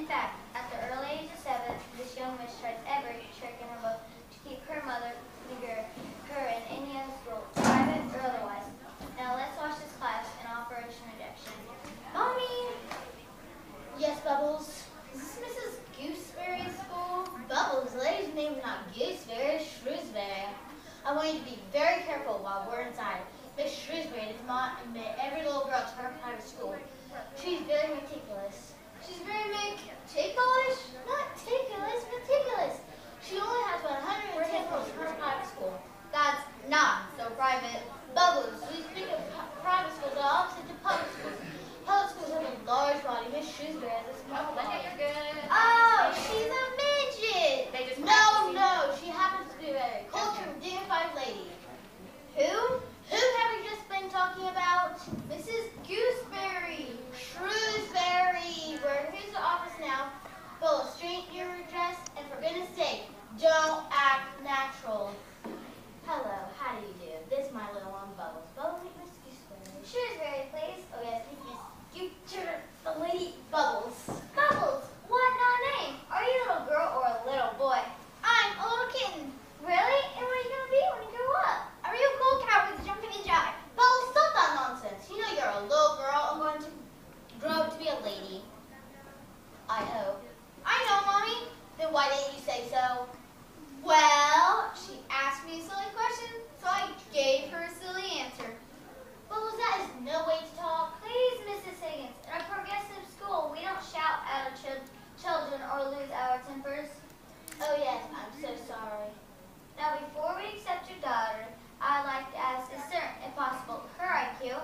fact, at the early age of 7, this young miss tried every trick in her book to keep her mother, her in any other school, private or otherwise. Now let's watch this class in Operation Rejection. Mommy! Yes, Bubbles? Is this Mrs. Gooseberry's school? Bubbles, the lady's name is not Gooseberry, it's Shrewsbury. I want you to be very careful while we're inside. Miss Shrewsbury does not admit every little girl to her private school. She's very meticulous. She's very meticulous? Not meticulous, meticulous. She only has 110 girls in her private school. That's not so private. Bubbles, we speak of private schools are opposite to public schools. Public schools have a large body. Miss Shrewsbury has a small body. Oh, she's a midget. No, she happens to be a very cultured, dignified lady. Who? Who have we just been talking about? Mrs. Gooseberry. Shrewsbury. We're in the office now. Bill, straighten your dress, and for goodness sake, don't act natural. Hello, how do you do? This is my little one, Bubbles. Bubbles, meet Miss Gooseberry. Shrewsbury, please. Oh yes, meet Miss Gooseberry, the lady Bubbles. Bubbles, what not name? Are you a little girl or a little boy? I'm a little kitten. Really? And what are you going to be when you grow up? A real cool cat with a jumping and jive. Bubbles, stop that nonsense. You know you're a little girl. I'm going to grow up to be a lady. I hope. I know, Mommy. Then why didn't you say so? Well, she asked me a silly question, so I gave her a silly answer. Bubbles, that is no way to talk. Please, Mrs. Higgins, in a progressive school, we don't shout at our children or lose our tempers. Oh yes, I'm so sorry. Now, before we accept your daughter, I'd like to ask, is certain, if possible, her IQ?